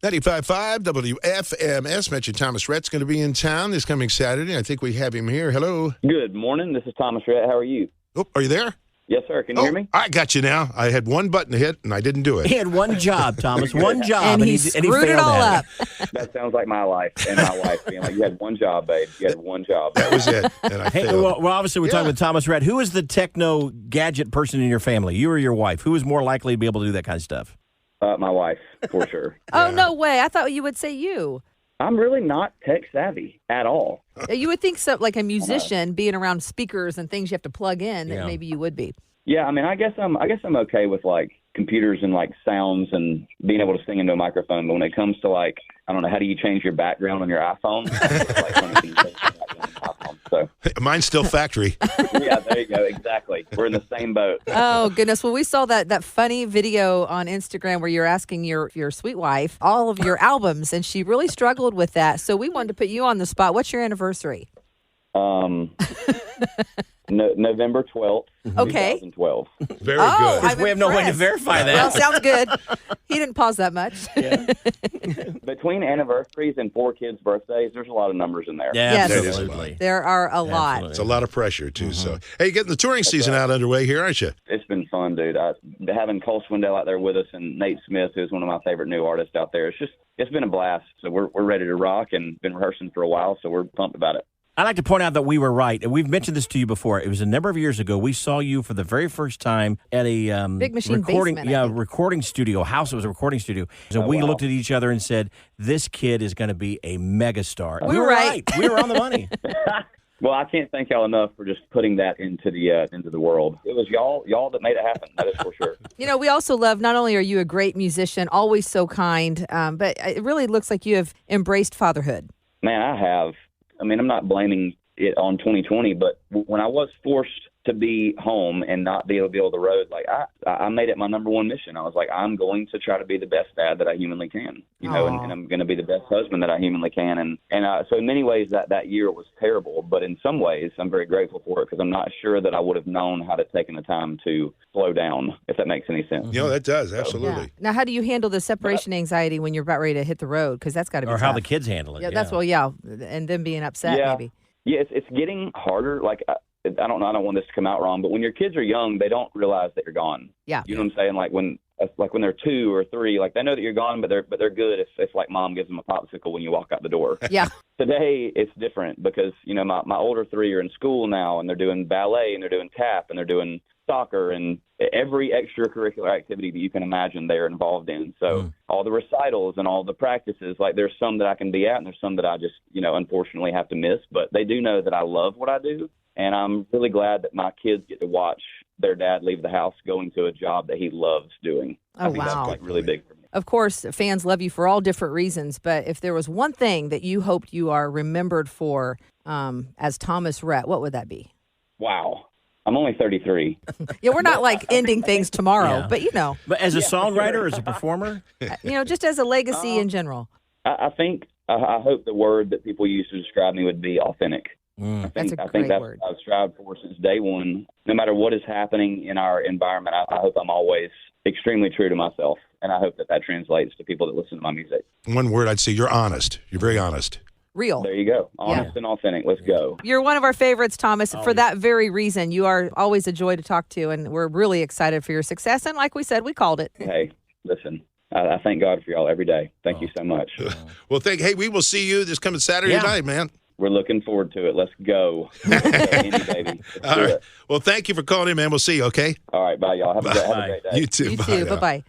95.5 WFMS. Mentioned Thomas Rhett's going to be in town this coming Saturday. I think we have him here. Hello. Good morning. This is Thomas Rhett. How are you? Oh, are you there? Yes, sir. Can you hear me? I got you now. I had one button to hit, and I didn't do it. He had one job, Thomas. One job. And he screwed it all up. That sounds like my life and my wife being like, you had one job, babe. You had one job. That was it. And I Hey, failed. well, obviously, we're talking with Thomas Rhett. Who is the techno gadget person in your family? You or your wife? Who is more likely to be able to do that kind of stuff? My wife, for sure. Oh, no way. I thought you would say you. I'm really not tech savvy at all. You would think so, like a musician being around speakers and things you have to plug in, that maybe you would be. Yeah, I mean, I guess I'm okay with like computers and like sounds and being able to sing into a microphone. But when it comes to like, I don't know, how do you change your background on your iPhone? So Mine's still factory. yeah, there you go. Exactly. We're in the same boat. Oh, goodness. Well, we saw that funny video on Instagram where you're asking your sweet wife all of your albums, and she really struggled with that. So we wanted to put you on the spot. What's your anniversary? November 12th, Okay. 2012. Very Oh, good. I'm We have no way to impressed. verify Well, that. sounds good. He didn't pause that much. Between anniversaries and 4 kids' birthdays, there's a lot of numbers in there. Yeah, Yes. That is a absolutely. There are a lot. It's a lot of pressure, too. So, hey, you're getting the touring season out underway here, aren't you? It's been fun, dude. Having Cole Swindell out there with us and Nate Smith, who's one of my favorite new artists out there. It's been a blast. So we're ready to rock and been rehearsing for a while, so we're pumped about it. I'd like to point out that we were right, and we've mentioned this to you before. It was a number of years ago. We saw you for the very first time at a Big Machine recording, Basement, I think. recording studio. House. It was a recording studio. So we wow. looked at each other and said, "This kid is going to be a megastar." We were right. We were on the money. Well, I can't thank y'all enough for just putting that into the world. It was y'all that made it happen. That is for sure. You know, we also love, not only are you a great musician, always so kind, but it really looks like you have embraced fatherhood. Man, I have. I mean, I'm not blaming it on 2020, but when I was forced to be home and not be able to be on the road, like I made it my number one mission. I was like, I'm going to try to be the best dad that I humanly can, you know, and I'm going to be the best husband that I humanly can. And so in many ways that year was terrible, but in some ways I'm very grateful for it because I'm not sure that I would have known how to take the time to slow down, if that makes any sense. You know, that does. Absolutely. Yeah. Now, how do you handle the separation anxiety when you're about ready to hit the road? Because that's got to be Or tough. how the kids handle it. Yeah, that's and them being upset maybe. Yeah, it's getting harder. Like, I don't know. I don't want this to come out wrong, but when your kids are young, they don't realize that you're gone. Yeah. You know what I'm saying? Like when they're 2 or 3, like they know that you're gone, but they're good if like mom gives them a popsicle when you walk out the door. Yeah. Today it's different because you know my older 3 are in school now and they're doing ballet and they're doing tap and they're doing soccer and every extracurricular activity that you can imagine they're involved in. So all the recitals and all the practices, like there's some that I can be at and there's some that I just, you know, unfortunately have to miss. But they do know that I love what I do. And I'm really glad that my kids get to watch their dad leave the house going to a job that he loves doing. Oh, I think wow. that's like really big for me. Of course, fans love you for all different reasons, but if there was one thing that you hoped you are remembered for as Thomas Rhett, what would that be? Wow. I'm only 33. Yeah, we're not like ending things tomorrow, but you know, But as a songwriter, as a performer, just as a legacy in general. I think, I hope the word that people use to describe me would be authentic. That's a I great think that's word. what I've strived for since day one. No matter what is happening in our environment, I hope I'm always extremely true to myself. And I hope that translates to people that listen to my music. One word I'd say, you're honest. You're very honest. Real. There you go. Honest and authentic. Let's go. You're one of our favorites, Thomas. For that very reason, you are always a joy to talk to, and we're really excited for your success. And like we said, we called it. Hey, listen, I thank God for y'all every day. Thank you so much. Well, hey, we will see you this coming Saturday night, man. We're looking forward to it. Let's go. Let's go, Indy, baby. Let's All do right. it. Well, thank you for calling in, man. We'll see you, okay? All right. Bye, y'all. Have a great day. You too. You too. now. Bye-bye.